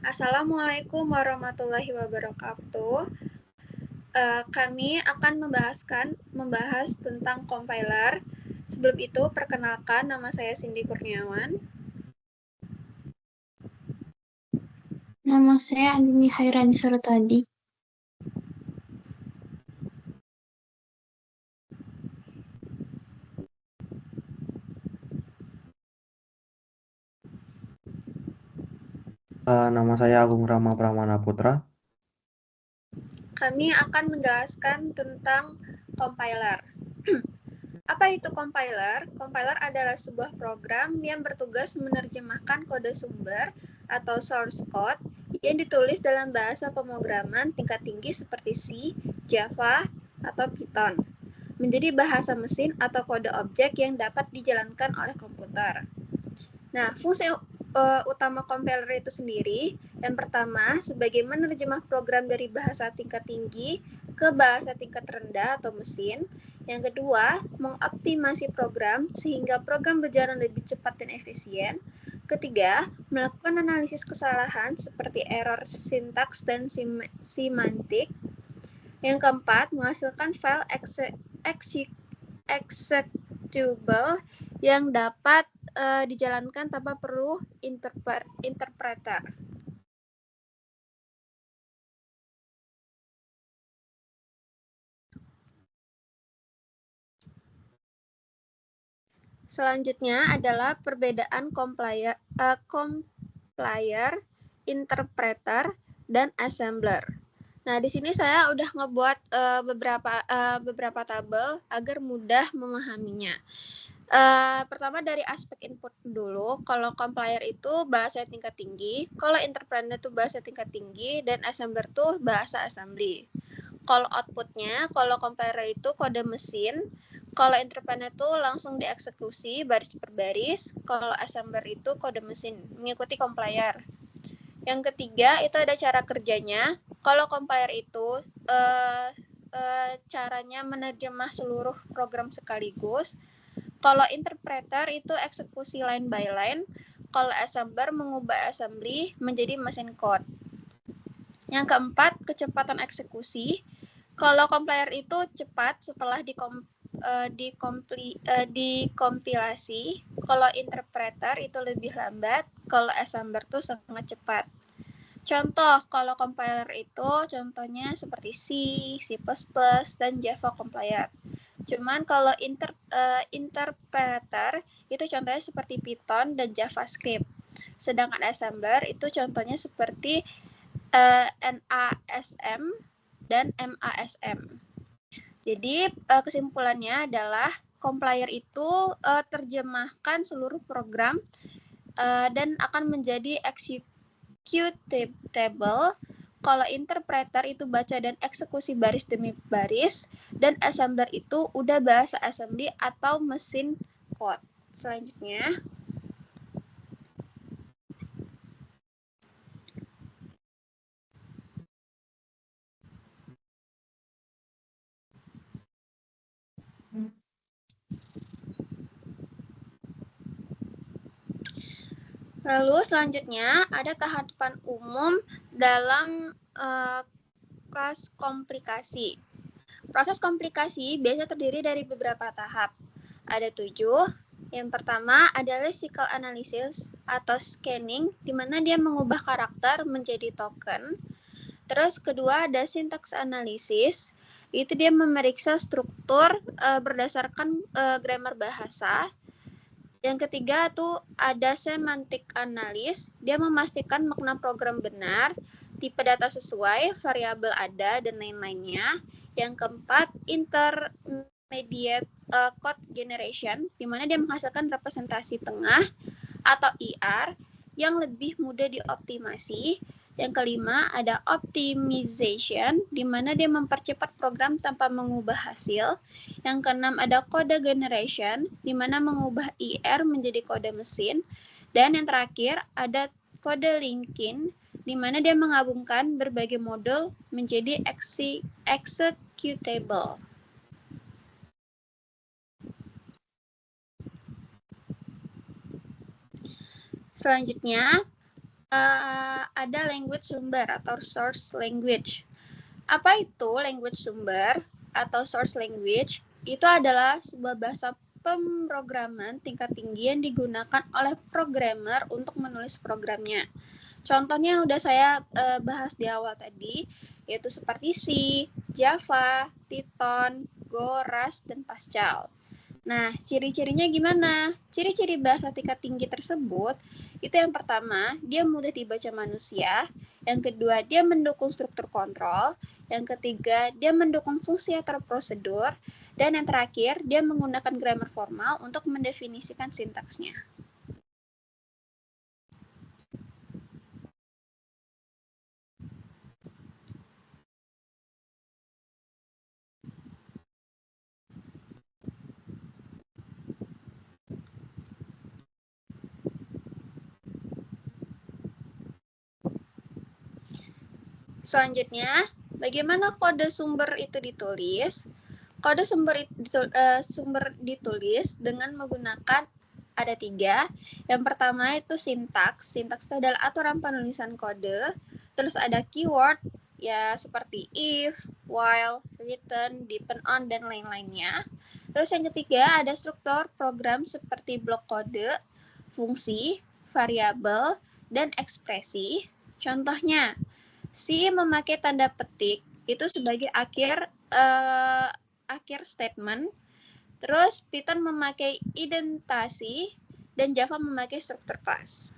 Assalamualaikum warahmatullahi wabarakatuh. Kami akan membahas tentang compiler. Sebelum itu, perkenalkan nama saya Cindy Kurniawan. Nama saya Andini Hairani Sorotadi. Nama saya Agung Rama Pramana Putra. Kami akan menjelaskan tentang compiler. Apa itu compiler? Compiler adalah sebuah program yang bertugas menerjemahkan kode sumber atau source code yang ditulis dalam bahasa pemrograman tingkat tinggi seperti C, Java, atau Python menjadi bahasa mesin atau kode objek yang dapat dijalankan oleh komputer. Nah, fungsi utama compiler itu sendiri, yang pertama, sebagai menerjemah program dari bahasa tingkat tinggi ke bahasa tingkat rendah atau mesin. Yang kedua, mengoptimasi program sehingga program berjalan lebih cepat dan efisien. Ketiga, melakukan analisis kesalahan seperti error sintaks dan semantik. Yang keempat, menghasilkan file executable yang dapat dijalankan tanpa perlu interpreter. Selanjutnya adalah perbedaan compiler, interpreter, dan assembler. Nah, di sini saya udah ngebuat beberapa tabel agar mudah memahaminya. Pertama dari aspek input dulu. Kalau compiler itu bahasa tingkat tinggi, kalau interpreter itu bahasa tingkat tinggi, dan assembler itu bahasa assembly. Kalau outputnya, kalau compiler itu kode mesin, kalau interpreter itu langsung dieksekusi baris per baris, kalau assembler itu kode mesin, mengikuti compiler. Yang ketiga, itu ada cara kerjanya. Kalau compiler itu caranya menerjemah seluruh program sekaligus. Kalau interpreter itu eksekusi line by line. Kalau assembler mengubah assembly menjadi mesin code. Yang keempat, kecepatan eksekusi. Kalau compiler itu cepat setelah dikompilasi. Kalau interpreter itu lebih lambat. Kalau assembler itu sangat cepat. Contoh, kalau compiler itu contohnya seperti C, C++, dan Java compiler. Cuman kalau interpreter itu contohnya seperti Python dan JavaScript. Sedangkan assembler itu contohnya seperti NASM dan MASM. Jadi kesimpulannya adalah compiler itu terjemahkan seluruh program dan akan menjadi executable. Kalau interpreter itu baca dan eksekusi baris demi baris, dan assembler itu udah bahasa assembly atau mesin code. Selanjutnya, lalu selanjutnya ada tahapan umum dalam kelas komplikasi. Proses komplikasi biasanya terdiri dari beberapa tahap. Ada 7. Yang pertama adalah lexical analysis atau scanning, di mana dia mengubah karakter menjadi token. Terus kedua ada syntax analysis, itu dia memeriksa struktur berdasarkan grammar bahasa. Yang ketiga tuh ada semantic analysis, dia memastikan makna program benar, tipe data sesuai, variabel ada, dan lain-lainnya. Yang keempat, intermediate code generation, di mana dia menghasilkan representasi tengah atau IR yang lebih mudah dioptimasi. Yang kelima, ada optimization, di mana dia mempercepat program tanpa mengubah hasil. Yang keenam, ada code generation, di mana mengubah IR menjadi kode mesin. Dan yang terakhir, ada code linking, di mana dia menggabungkan berbagai modul menjadi executable. Selanjutnya, ada language sumber atau source language. Apa itu language sumber atau source language? Itu adalah sebuah bahasa pemrograman tingkat tinggi yang digunakan oleh programmer untuk menulis programnya. Contohnya udah saya bahas di awal tadi, yaitu seperti C, Java, Python, Go, Rust, dan Pascal. Nah, ciri-cirinya gimana? Ciri-ciri bahasa tingkat tinggi tersebut, itu yang pertama, dia mudah dibaca manusia. Yang kedua, dia mendukung struktur kontrol. Yang ketiga, dia mendukung fungsi atau prosedur. Dan yang terakhir, dia menggunakan grammar formal untuk mendefinisikan sintaksnya. Selanjutnya, bagaimana kode sumber itu ditulis? Kode sumber ditulis dengan menggunakan ada 3. Yang pertama itu sintaks. Sintaks itu adalah aturan penulisan kode. Terus ada keyword, ya seperti if, while, return, depend on, dan lain-lainnya. Terus yang ketiga ada struktur program seperti blok kode, fungsi, variabel, dan ekspresi. Contohnya, si memakai tanda petik itu sebagai akhir statement. Terus Python memakai indentasi dan Java memakai struktur kelas.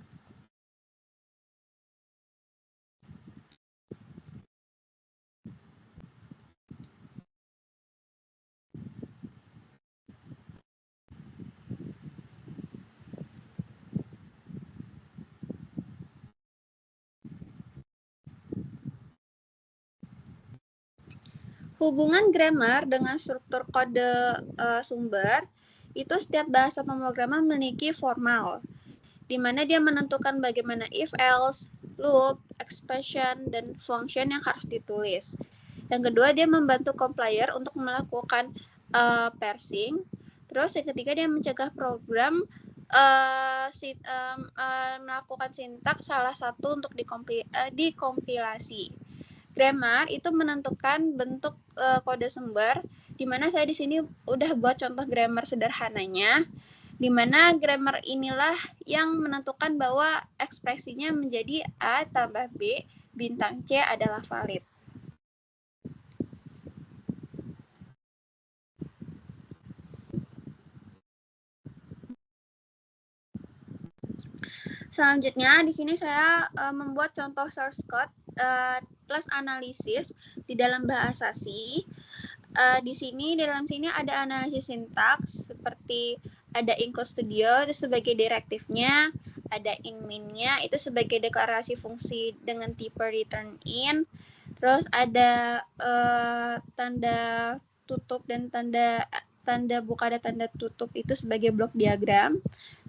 Hubungan grammar dengan struktur kode sumber, itu setiap bahasa pemrograman memiliki formal, di mana dia menentukan bagaimana if else, loop, expression, dan function yang harus ditulis. Yang kedua, dia membantu compiler untuk melakukan parsing. Terus yang ketiga, dia mencegah program melakukan sintaks salah satu untuk dikompilasi. Grammar itu menentukan bentuk kode sumber, di mana saya di sini udah buat contoh grammar sederhananya, di mana grammar inilah yang menentukan bahwa ekspresinya menjadi A tambah B bintang C adalah valid. Selanjutnya, di sini saya membuat contoh source code plus analisis di dalam bahasa C. Di dalam sini ada analisis sintaks seperti ada include studio itu sebagai direktifnya, ada in-min-nya itu sebagai deklarasi fungsi dengan tipe return in, terus ada tanda tutup dan tanda buka dan tanda tutup itu sebagai blok diagram,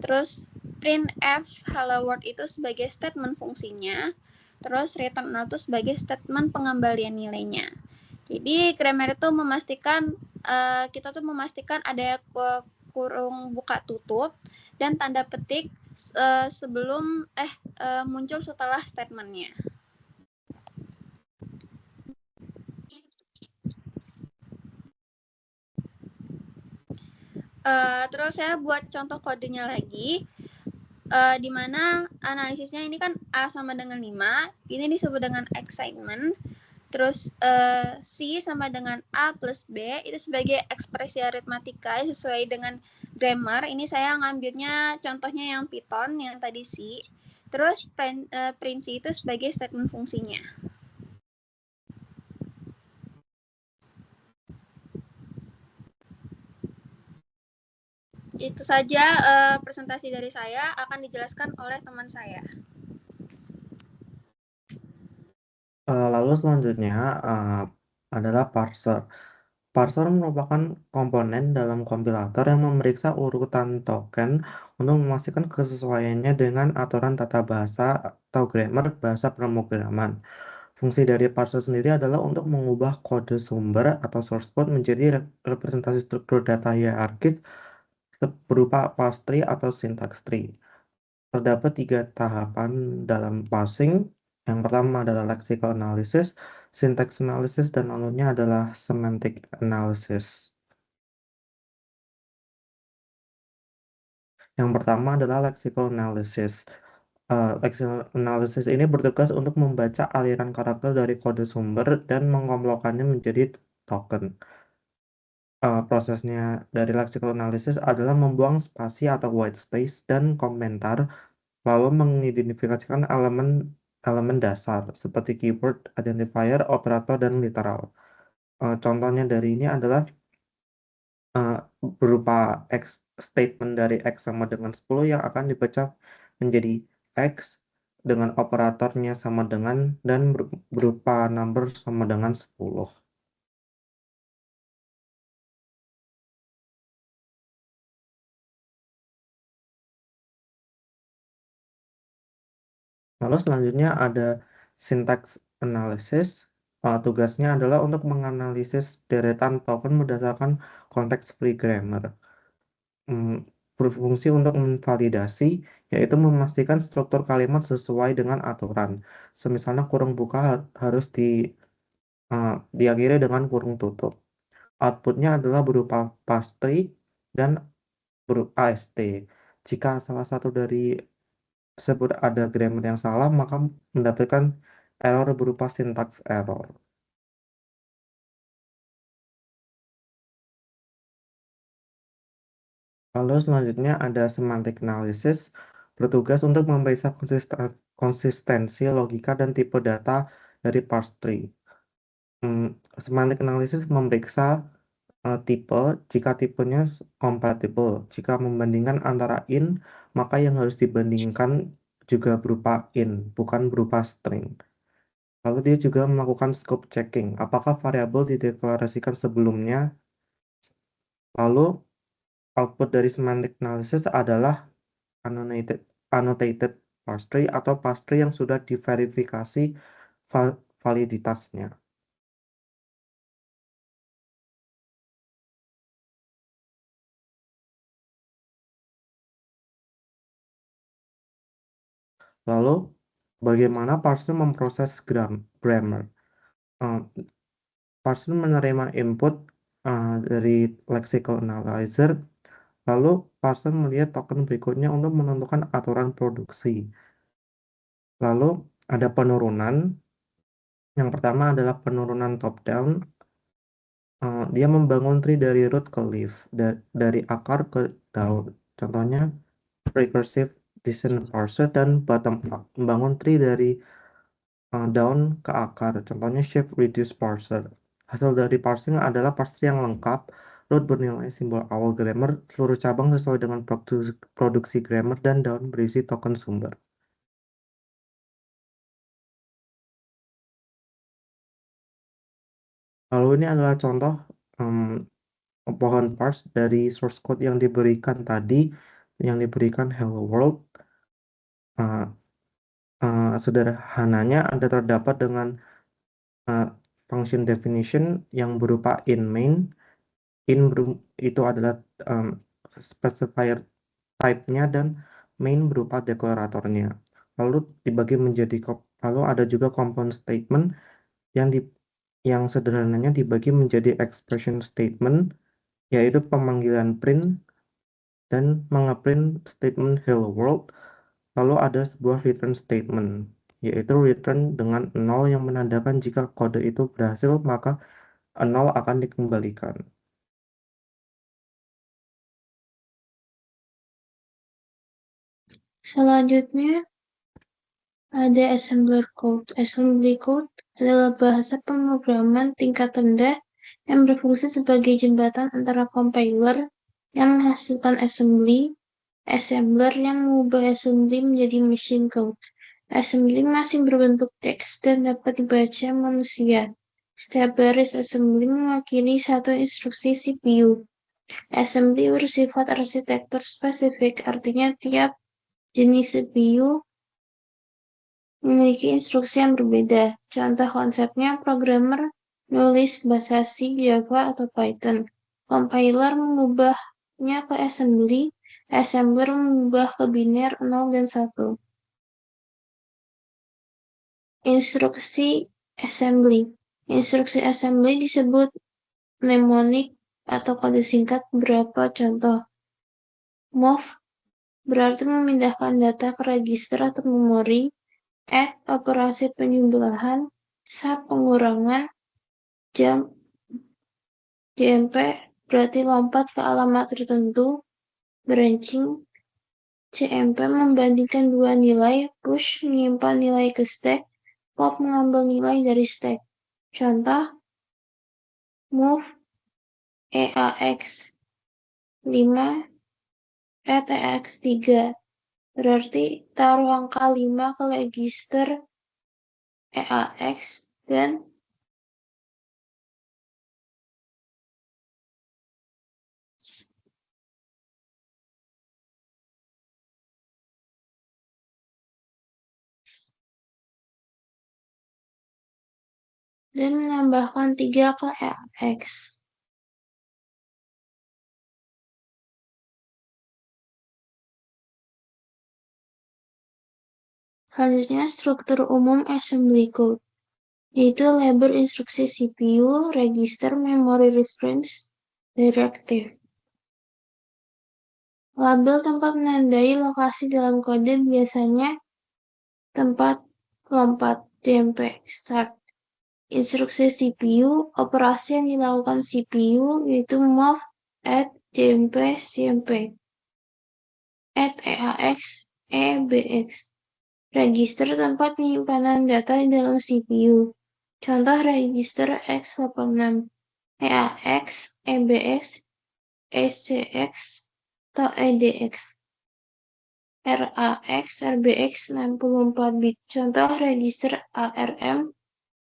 terus printf hello world itu sebagai statement fungsinya, terus return out itu sebagai statement pengembalian nilainya. Jadi grammar itu memastikan kita tuh memastikan ada kurung buka tutup dan tanda petik sebelum muncul setelah statementnya. Terus saya buat contoh kodenya lagi, di mana analisisnya ini kan A sama dengan 5, ini disebut dengan excitement. Terus C sama dengan A plus B itu sebagai ekspresi aritmatika sesuai dengan grammar. Ini saya ngambilnya contohnya yang Python, yang tadi C. Terus print C itu sebagai statement fungsinya. Itu saja presentasi dari saya, akan dijelaskan oleh teman saya. Lalu selanjutnya adalah parser. Parser merupakan komponen dalam kompilator yang memeriksa urutan token untuk memastikan kesesuaiannya dengan aturan tata bahasa atau grammar bahasa pemrograman. Fungsi dari parser sendiri adalah untuk mengubah kode sumber atau source code menjadi representasi struktur data hierarkis berupa parse tree atau syntax tree. Terdapat 3 tahapan dalam parsing. Yang pertama adalah lexical analysis, syntax analysis, dan lainnya adalah semantic analysis. Yang pertama adalah lexical analysis. Lexical analysis ini bertugas untuk membaca aliran karakter dari kode sumber dan mengomplokannya menjadi token. Prosesnya dari lexical analysis adalah membuang spasi atau white space dan komentar, lalu mengidentifikasikan elemen dasar seperti keyword, identifier, operator, dan literal. Contohnya dari ini adalah berupa X, statement dari X sama dengan 10 yang akan dibaca menjadi X dengan operatornya sama dengan dan berupa number sama dengan 10. Lalu selanjutnya ada syntax analysis. Tugasnya adalah untuk menganalisis deretan token berdasarkan konteks free grammar. Berfungsi untuk memvalidasi, yaitu memastikan struktur kalimat sesuai dengan aturan. Semisalnya kurung buka harus diakhiri dengan kurung tutup. Outputnya adalah berupa parse tree dan berupa AST. Jika salah satu dari tersebut ada grammar yang salah, maka mendapatkan error berupa syntax error. Lalu selanjutnya ada semantic analysis, bertugas untuk memeriksa konsistensi logika dan tipe data dari parse tree. Semantic analysis memeriksa tipe jika tipenya compatible. Jika membandingkan antara in, maka yang harus dibandingkan juga berupa in, bukan berupa string. Lalu dia juga melakukan scope checking, apakah variabel dideklarasikan sebelumnya. Lalu output dari semantic analysis adalah annotated parse tree atau parse tree yang sudah diverifikasi validitasnya. Lalu, bagaimana parser memproses grammar? Parser menerima input dari lexical analyzer, lalu parser melihat token berikutnya untuk menentukan aturan produksi. Lalu ada penurunan. Yang pertama adalah penurunan top-down. Dia membangun tree dari root ke leaf, dari akar ke daun. Contohnya recursive descent parser, dan bottom up, membangun tree dari daun ke akar. Contohnya shift reduce parser. Hasil dari parsing adalah parser yang lengkap. Root bernilai simbol awal grammar, seluruh cabang sesuai dengan produksi grammar, dan daun berisi token sumber. Lalu ini adalah contoh pohon parse dari source code yang diberikan tadi, yang diberikan hello world. Sederhananya ada terdapat dengan function definition yang berupa in main. Itu adalah specifier type-nya, dan main berupa deklaratornya. Lalu dibagi menjadi lalu ada juga compound statement yang sederhananya dibagi menjadi expression statement, yaitu pemanggilan print dan mengeprint statement hello world. Lalu ada sebuah return statement, yaitu return dengan 0 yang menandakan jika kode itu berhasil, maka 0 akan dikembalikan. Selanjutnya ada assembler code. Assembly code adalah bahasa pemrograman tingkat rendah yang berfungsi sebagai jembatan antara compiler yang menghasilkan assembler yang mengubah assembly menjadi machine code. Assembly masih berbentuk teks dan dapat dibaca manusia. Setiap baris assembly mewakili satu instruksi CPU. Assembly bersifat arsitektur spesifik, artinya tiap jenis CPU memiliki instruksi yang berbeda. Contoh konsepnya, programmer nulis bahasa C, Java, atau Python. Compiler mengubahnya ke assembly assembler mengubah ke biner 0 dan 1. Instruksi assembly. Instruksi assembly disebut mnemonic atau kode singkat. Beberapa contoh. Move berarti memindahkan data ke register atau memori. Add operasi penjumlahan. Sub pengurangan. JMP berarti lompat ke alamat tertentu. Branching. CMP membandingkan dua nilai. Push menyimpan nilai ke stack. Pop mengambil nilai dari stack. Contoh, move EAX 5 add EAX 3. Berarti taruh angka 5 ke register EAX dan menambahkan 3 ke EAX. Selanjutnya, struktur umum assembly code, yaitu label instruksi CPU, register, memory reference, directive. Label tempat menandai lokasi dalam kode biasanya tempat lompat JMP start. Instruksi CPU, operasi yang dilakukan CPU yaitu move, add, JMP, CMP. Add EAX, EBX. Register tempat penyimpanan data di dalam CPU. Contoh register X86, EAX, EBX, SCX, atau EDX. RAX, RBX 64 bit. Contoh register ARM,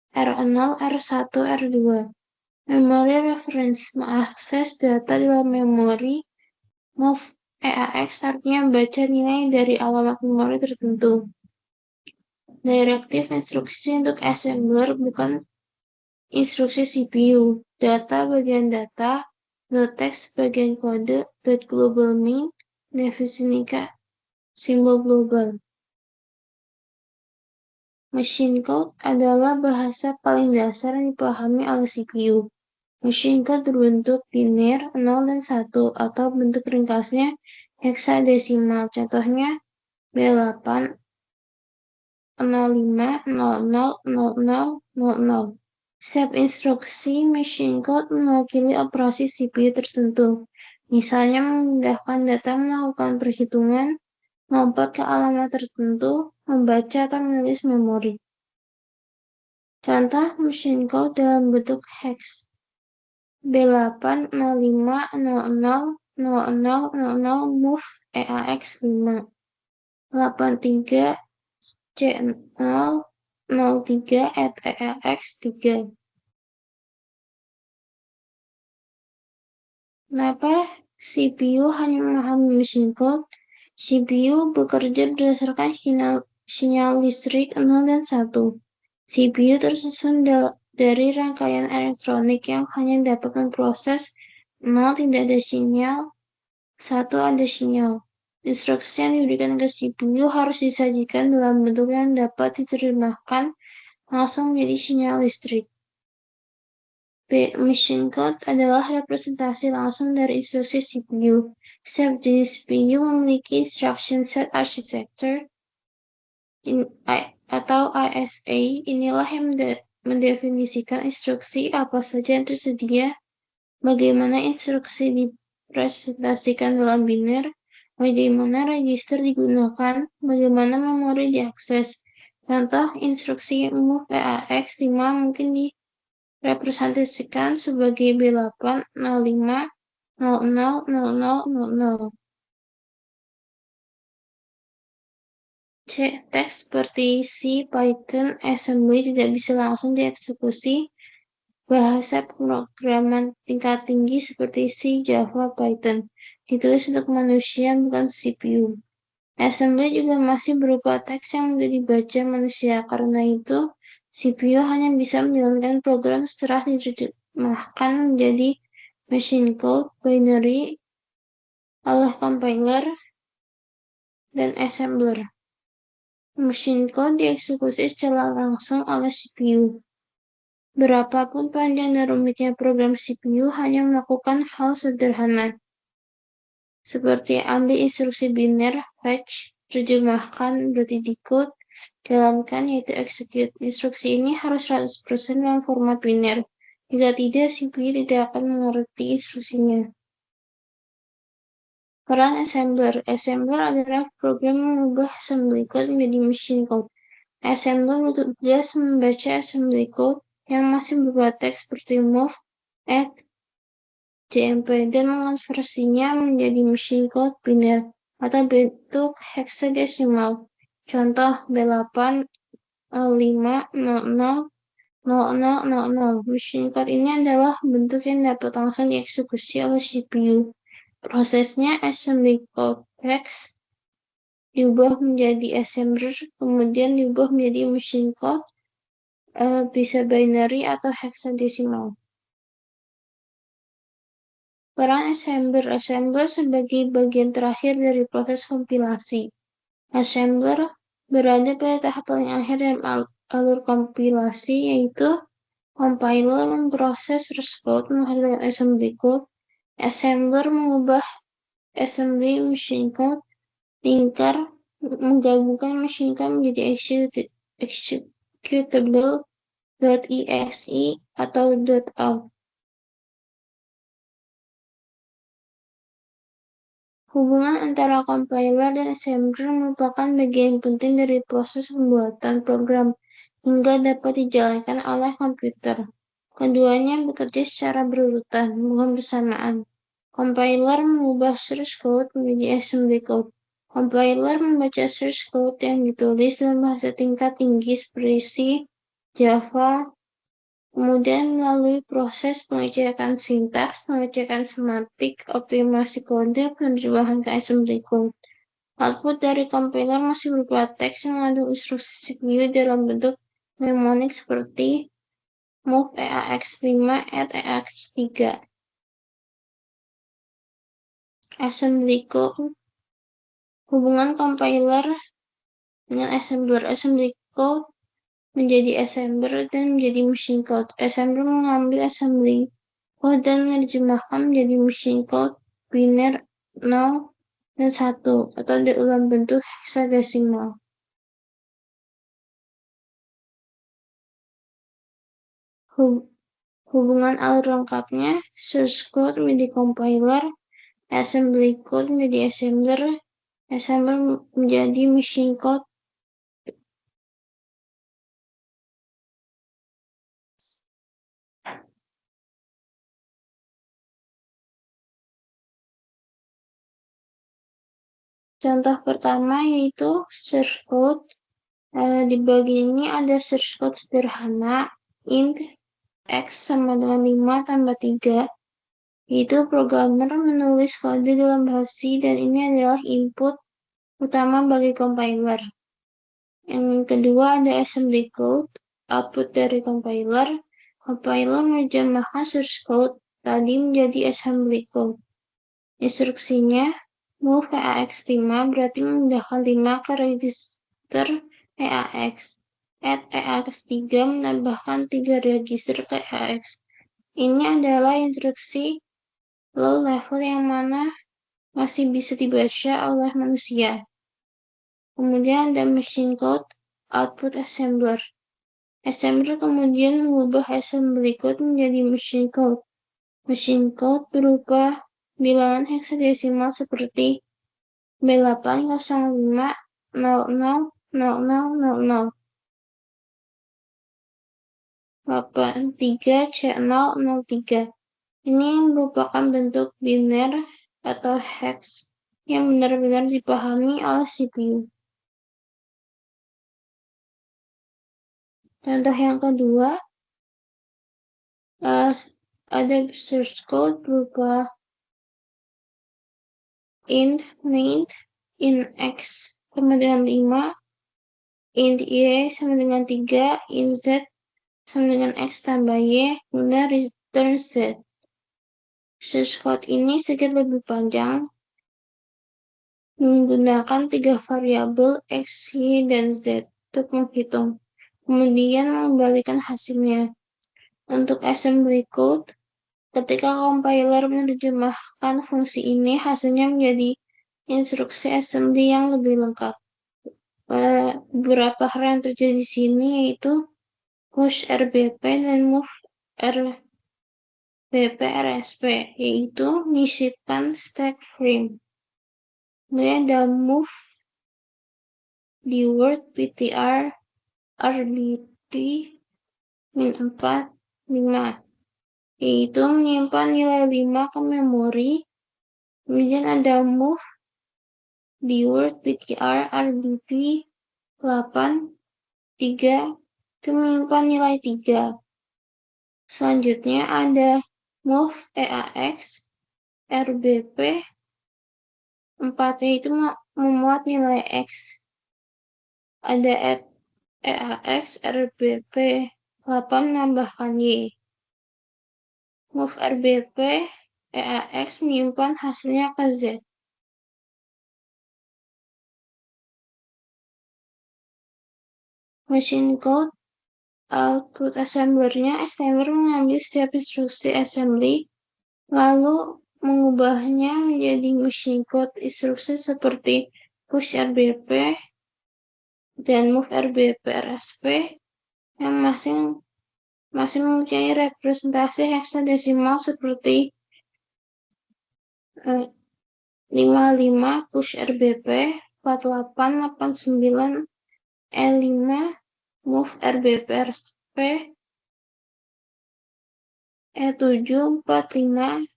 R0, R1, R2. Memory reference mengakses data dalam memori. Move EAX artinya baca nilai dari alamat memori tertentu. Directive instruksi untuk assembler bukan instruksi CPU. Data bagian data, teks bagian kode, global min, definisikan simbol global. Machine code adalah bahasa paling dasar yang dipahami oleh CPU. Machine code berbentuk biner 0 dan 1 atau bentuk ringkasnya heksadesimal. Contohnya B8 05 00 00 00. Setiap instruksi machine code mewakili operasi CPU tertentu. Misalnya memindahkan data, melakukan perhitungan, melompat ke alamat tertentu, membaca atau menulis memori. Contoh machine code dalam bentuk hex. B8 05 00 00 00 move EAX 5. 83 C0 03 at EAX 3. Kenapa CPU hanya memahami machine code? CPU bekerja berdasarkan sinyal listrik 0 dan 1. CPU tersusun dari rangkaian elektronik yang hanya dapat memproses 0 tidak ada sinyal, 1 ada sinyal. Instruksi yang diberikan ke CPU harus disajikan dalam bentuk yang dapat diterjemahkan langsung menjadi sinyal listrik. Machine code adalah representasi langsung dari instruksi CPU. Setiap jenis CPU memiliki instruction set architecture atau ISA. Inilah yang mendefinisikan instruksi apa saja yang tersedia, bagaimana instruksi dipresentasikan dalam biner, bagaimana register digunakan, bagaimana memori diakses. Contoh instruksi move EAX 5 mungkin direpresentasikan sebagai B8 05 00 00 00. Teks seperti C, Python, Assembly tidak bisa langsung dieksekusi. Bahasa pemrograman tingkat tinggi seperti C, Java, Python ditulis untuk manusia bukan CPU. Assembly juga masih berupa teks yang mudah dibaca manusia. Karena itu, CPU hanya bisa menjalankan program setelah diterjemahkan menjadi machine code, binary, oleh compiler dan assembler. Mesin code dieksekusi secara langsung oleh CPU. Berapapun panjang dan rumitnya program CPU hanya melakukan hal sederhana, seperti ambil instruksi biner, fetch, terjemahkan, berarti decode, jalankan, yaitu execute. Instruksi ini harus 100% dalam format biner. Jika tidak, CPU tidak akan mengerti instruksinya. Peran assembler. Assembler adalah program mengubah assembly code menjadi machine code. Assembler bertugas membaca assembly code yang masih berupa teks seperti move, add, jmp, dan mengonversinya menjadi machine code biner atau bentuk hexadesimal. Contoh B8 05000000. Machine code ini adalah bentuk yang dapat langsung dieksekusi oleh CPU. Prosesnya assembly code text diubah menjadi assembler, kemudian diubah menjadi machine code, bisa binary atau hexadesimal. Peran assembler. Assembler sebagai bagian terakhir dari proses kompilasi. Assembler berada pada tahap paling akhir dalam alur kompilasi, yaitu compiler memproses source code menghasilkan assembly code, assembler mengubah assembly machine code, linker menggabungkan machine code menjadi executable.exe atau .out. Hubungan antara compiler dan assembler merupakan bagian penting dari proses pembuatan program hingga dapat dijalankan oleh komputer. Keduanya bekerja secara berurutan, bukan bersamaan. Compiler mengubah source code menjadi assembly code. Compiler membaca source code yang ditulis dalam bahasa tingkat tinggi seperti Java, kemudian melalui proses pengecekan sintaks, pengecekan semantik, optimasi kode, penerjemahan ke assembly code. Output dari compiler masih berupa teks yang mengandung instruksi CPU dalam bentuk mnemonik seperti move EAX5 add EAX3. Assembly code. Hubungan compiler dengan assembler. Assembly code menjadi assembler dan menjadi machine code. Assembler mengambil assembly code dan menerjemahkan menjadi machine code biner 0 dan 1 atau dalam bentuk hexadesimal. Hubungan alur lengkapnya, source code menjadi compiler, assembly code menjadi assembler, assembler menjadi machine code. Contoh pertama yaitu source code. Di bagian ini ada source code sederhana int x sama dengan 5 tambah 3. Yaitu programmer menulis kode dalam bahasa C dan ini adalah input utama bagi compiler. Yang kedua ada assembly code, output dari compiler. Compiler menerjemahkan source code tadi menjadi assembly code. Instruksinya move EAX5 berarti memindahkan 5 ke register EAX. Add EAX3 menambahkan 3 register ke EAX. Ini adalah instruksi low level yang mana masih bisa dibaca oleh manusia. Kemudian ada machine code, output assembler. Assembler kemudian mengubah assembly code menjadi machine code. Machine code berupa bilangan hexadesimal seperti B805000000 83C003. Ini merupakan bentuk biner atau hex yang benar-benar dipahami oleh CPU. Contoh yang kedua, ada source code berupa int main int x sama dengan 5, int y sama dengan 3, int z sama dengan x tambah y, kemudian return z. Source code ini sedikit lebih panjang menggunakan 3 variabel X, Y, dan Z untuk menghitung, kemudian mengembalikan hasilnya. Untuk assembly code, ketika compiler menerjemahkan fungsi ini, hasilnya menjadi instruksi assembly yang lebih lengkap. Beberapa hal yang terjadi di sini yaitu push RBP dan move RBP RSP, yaitu menyisipkan stack frame. Kemudian ada move di word ptr RBP -4 5, yaitu menyimpan nilai 5 ke memori. Kemudian ada move di word ptr RBP 8 3, itu menyimpan nilai 3. Selanjutnya ada move EAX RBP 4, yaitu memuat nilai X. Ada add EAX RBP 8 menambahkan Y. Move RBP EAX menyimpan hasilnya ke Z. Machine code output assemblernya, assembler mengambil setiap instruksi assembly lalu mengubahnya menjadi machine code instruksi seperti push RBP dan move RBP RSP yang masing mempunyai representasi heksadesimal seperti 55 push RBP, 4889 E5 move RBP RSP, E7 45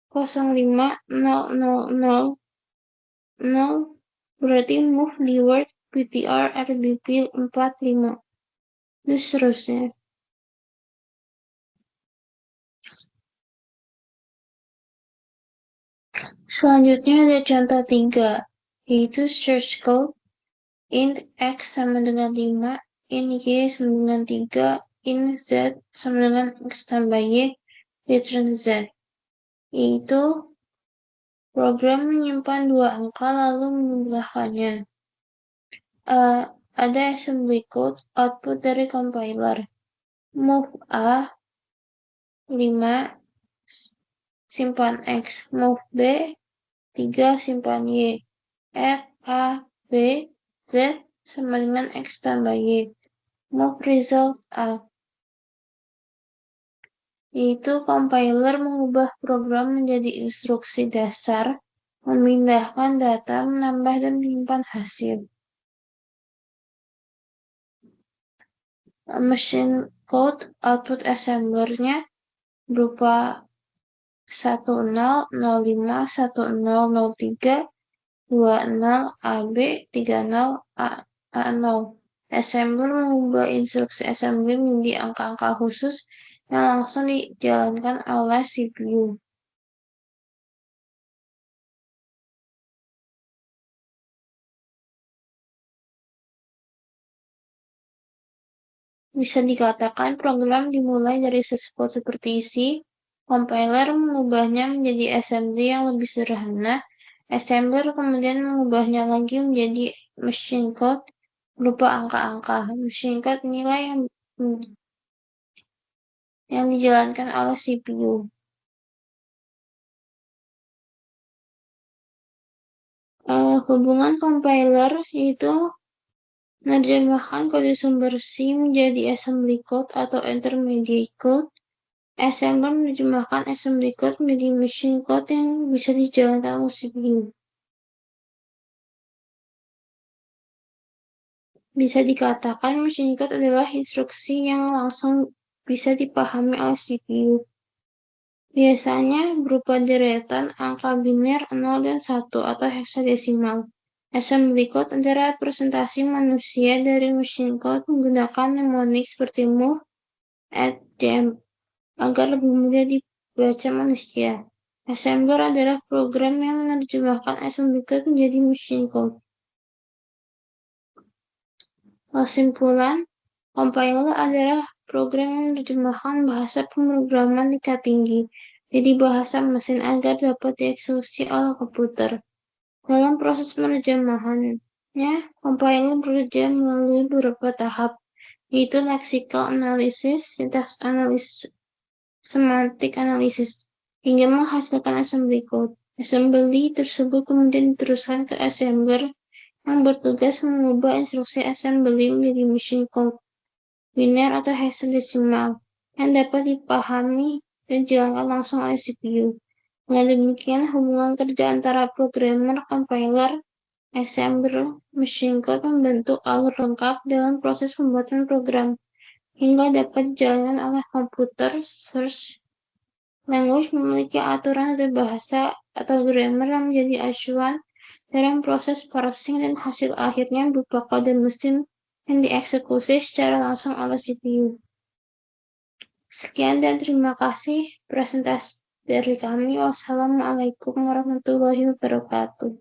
05 000 0, berarti move di word ptr RBP 45, dan seterusnya. Selanjutnya ada contoh 3, yaitu search code int x sama dengan 5, int y sama dengan 3, int z sama dengan x tambah y, return z, yaitu program menyimpan 2 angka lalu menjumlahkannya. Ada assembly code output dari compiler. Move A 5 simpan X, move B 3 simpan Y, add A, B, Z sama dengan X tambah Y, move result A, yaitu compiler mengubah program menjadi instruksi dasar, memindahkan data, menambah dan menyimpan hasil. Machine code output assemblernya berupa 1005 1003 20 AB 30 A0. Assembler mengubah instruksi assembly menjadi angka-angka khusus yang langsung dijalankan oleh CPU. Bisa dikatakan program dimulai dari source code seperti isi, compiler mengubahnya menjadi assembly yang lebih sederhana, assembler kemudian mengubahnya lagi menjadi machine code berupa angka-angka. Machine code nilai yang dijalankan oleh CPU. Hubungan compiler yaitu menerjemahkan kode sumber C menjadi assembly code atau intermediate code. Assembler menerjemahkan assembly code menjadi machine code yang bisa dijalankan oleh CPU. Bisa dikatakan machine code adalah instruksi yang langsung bisa dipahami oleh CPU. Biasanya berupa deretan angka biner 0 dan 1 atau heksadesimal. Assembly code adalah representasi manusia dari machine code menggunakan mnemonik seperti move, add, jump agar lebih mudah dibaca manusia. Assembler adalah program yang menerjemahkan assembly code menjadi machine code. Kesimpulan, compiler adalah program yang menerjemahkan bahasa pemrograman tingkat tinggi jadi bahasa mesin agar dapat dieksekusi oleh komputer. Dalam proses penerjemahannya, compiler bekerja melalui beberapa tahap, yaitu lexical analysis, syntax analysis, semantic analysis, hingga menghasilkan assembly code. Assembly tersebut kemudian diteruskan ke assembler yang bertugas mengubah instruksi assembly menjadi machine code, biner atau hexadesimal, yang dapat dipahami dan dijalankan langsung oleh CPU. Dengan demikian, hubungan kerja antara programmer, compiler, assembler, machine code membentuk alur lengkap dalam proses pembuatan program, hingga dapat dijalankan oleh komputer. Search language memiliki aturan atau bahasa atau grammar yang menjadi acuan dalam proses parsing, dan hasil akhirnya berupa kode mesin yang dieksekusi secara langsung oleh CPU. Sekian dan terima kasih presentasi dari kami. Wassalamualaikum warahmatullahi wabarakatuh.